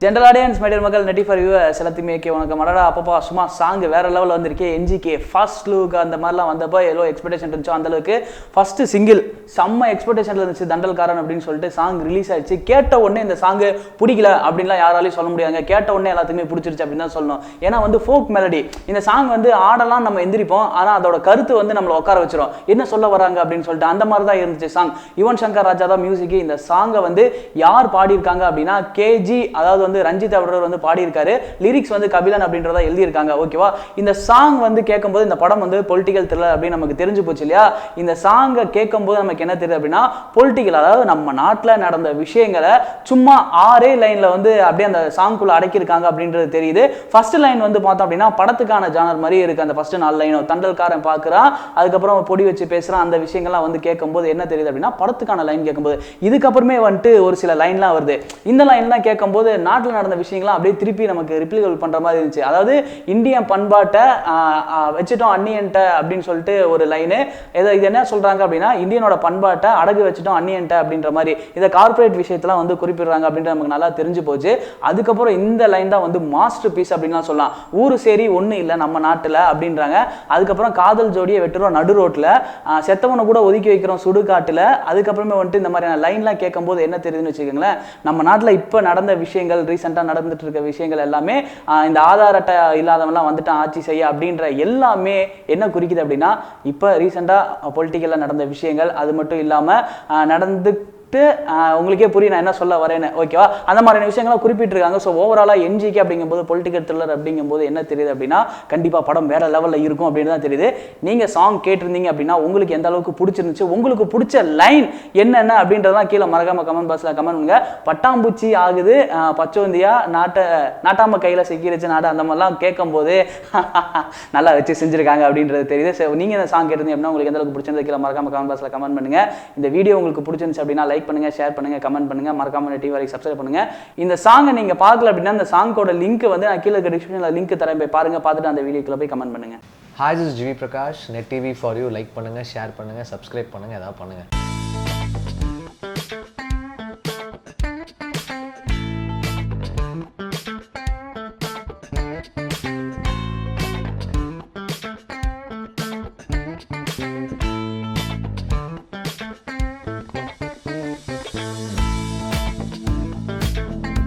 General audience my dear மக்கள் நெட்டி for US எல்லாத்தையுமே உனக்கு மடடா அப்பப்பா சும்மா சாங் வேற லெவலில் வந்திருக்கே. என்ஜிகே ஃபர்ஸ்ட் லுக் அந்த மாதிரிலாம் வந்தப்போ எவ்வளோ எக்ஸ்பெக்டேஷன் இருந்துச்சோ அந்த அளவுக்கு ஃபர்ஸ்ட் சிங்கிள் செம்ம எக்ஸ்பெக்டேஷன்ல இருந்துச்சு. தண்டல்காரன் அப்படின்னு சொல்லிட்டு சாங் ரிலீஸ் ஆயிடுச்சு. கேட்ட உடனே இந்த சாங் பிடிக்கல அப்படின்லாம் யாராலையும் சொல்ல முடியாங்க. கேட்ட உடனே எல்லாத்துக்குமே பிடிச்சிருச்சு அப்படின்னு தான் சொல்லணும். ஏன்னா வந்து ஃபோக் மெலடி இந்த சாங் வந்து ஆடலாம் நம்ம எந்திரிப்போம், ஆனால் அதோட கருத்து வந்து நம்மளை உட்கார வச்சிரும். என்ன சொல்ல வராங்க அப்படின்னு சொல்லிட்டு அந்த மாதிரி தான் இருந்துச்சு சாங். யுவன் சங்கர் ராஜா தான் மியூசிக். இந்த சாங்கை வந்து யார் பாடியிருக்காங்க அப்படின்னா கேஜி, அதாவது வந்து ரஞ்சித் அவர்கள் வந்து பாடியிருக்காரு. லிரிக்ஸ் வந்து கபிலன் அப்படின்றத எழுதியிருக்காங்க. ஓகேவா, இந்த சாங் வந்து கேட்கும்போது இந்த படம் வந்து பொலிட்டிக்கல் த்ரில்லர் அப்படின்னு நமக்கு தெரிஞ்சு போச்சு இல்லையா. இந்த சாங்கை கேட்கும்போது நமக்கு என்ன தெரியுது அப்படின்னா பொலிட்டிக்கல், அதாவது நம்ம நாட்டில் நடந்த விஷயங்களை சும்மா 6 லைன்ல வந்து அப்படியே அந்த சாங்குள்ள அடக்கியிருக்காங்க அப்படின்றது தெரியுது. ஃபர்ஸ்ட் லைன் வந்து பார்த்தோம் அப்படின்னா படத்துக்கான ஜானர் மாதிரி இருக்கு. அந்த ஃபர்ஸ்ட் 4 லைனும் தண்டல்காரன் பார்க்குறான், அதுக்கப்புறம் பொடி வச்சு பேசுறான், அந்த விஷயங்கள்லாம் வந்து கேட்கும்போது என்ன தெரியுது அப்படின்னா படத்துக்கான லைன் கேட்கும்போது இதுக்கப்புறமே வந்துட்டு ஒரு சில லைன்லாம் வருது. இந்த லைன்லாம் கேட்கும்போது நாட்டில் நடந்த விஷயங்கள்லாம் அப்படியே திருப்பி நமக்கு ரிப்ளிகல் பண்ற மாதிரி இருந்துச்சு. அதாவது இந்தியன் பண்பாட்டை வச்சுட்டோம் அந்நியன்ட்ட அப்படின்னு சொல்லிட்டு ஒரு லைனு. இது என்ன சொல்றாங்க அப்படின்னா இந்தியனோட பண்பாட்டை அடகு வச்சுட்டோம் அந்நியன்ட்ட அப்படின்ற மாதிரி இதை கார்பரேட் விஷயத்தெல்லாம் வந்து குறிப்பிடுறாங்க அப்படின்ற நமக்கு நல்லா தெரிஞ்சு போச்சு. அதுக்கப்புறம் இந்த லைன் தான் வந்து மாஸ்டர் பீஸ் அப்படின்லாம் சொல்லலாம். ஊரு சரி ஒன்றும் இல்லை நம்ம நாட்டில் அப்படின்றாங்க. அதுக்கப்புறம் காதல் ஜோடியை வெட்டுறோம் நடு ரோட்டில், செத்தவனை கூட ஒதுக்கி வைக்கிறோம் சுடுகாட்டில். அதுக்கப்புறமே வந்துட்டு இந்த மாதிரியான லைன்லாம் கேட்கும்போது என்ன தெரியுதுன்னு வச்சுக்கோங்களேன், நம்ம நாட்டில் இப்போ நடந்த விஷயங்கள், ரீசெண்டாக நடந்துட்டு இருக்க விஷயங்கள் எல்லாமே இந்த ஆதார் அட்டை இல்லாதவங்கலாம் வந்துட்டு ஆட்சி செய்ய அப்படின்ற எல்லாமே என்ன குறிக்குது அப்படின்னா இப்போ ரீசெண்டாக பொலிட்டிக்கலில் நடந்த விஷயங்கள். அது மட்டும் இல்லாமல் உங்களுக்கே புரியும் நான் என்ன சொல்ல வரேன்னு. ஓகேவா, அந்த மாதிரியான விஷயங்கள்லாம் குறிப்பிட்டிருக்காங்க. ஸோ ஓவராலாக என்ஜிகே அப்படிங்கும்போது பொலிட்டிக்கல் த்ரில்லர் அப்படிங்கும்போது என்ன தெரியுது அப்படின்னா கண்டிப்பாக படம் வேற லெவலில் இருக்கும் அப்படின்னு தான் தெரியுது. நீங்கள் சாங் கேட்டிருந்தீங்க அப்படின்னா உங்களுக்கு எந்த அளவுக்கு பிடிச்சிருந்துச்சு, உங்களுக்கு பிடிச்ச லைன் என்னென்ன அப்படின்றதான் கீழே மறக்காம கமெண்ட் பாக்ஸில் கமெண்ட் பண்ணுங்க. பட்டாம்பூச்சி ஆகுது பச்சோந்தியா நாட்டாம கையில் சிக்கிருச்சு நாடு, அந்த மாதிரிலாம் கேட்கும்போது நல்லா வச்சு செஞ்சுருக்காங்க அப்படின்றது தெரியுது. ஸோ நீங்கள் இந்த சாங் கேட்டிருந்தீங்க அப்படின்னா உங்களுக்கு எந்த அளவுக்கு பிடிச்சிருந்தது கீழே மறக்காம கமெண்ட் பாக்ஸில் கமெண்ட் பண்ணுங்க. இந்த வீடியோ உங்களுக்கு பிடிச்சிருந்துச்சு அப்படின்னா லைக் பண்ணுங்க, ஷேர் பண்ணுங்க, கமெண்ட் பண்ணுங்க, மறக்காம டிவி வரைக்கும் சப்ஸ்கிரைப் பண்ணுங்க. இந்த சாங்கை நீங்க பார்க்கல அப்படின்னா இந்த சாங்கோட லிங்க் வந்து நான் கீழே டிஸ்கிரிப்ஷன்ல லிங்க் தரேன், போய் பாருங்க. பார்த்துட்டு அந்த வீடியோக்குள்ள போய் கமெண்ட் பண்ணுங்க. Hi, this is GV Prakash. Net TV for you. Like பண்ணுங்க, ஷேர் பண்ணுங்க, சப்ஸ்கிரைப் பண்ணுங்க, ஏதாவது பண்ணுங்க.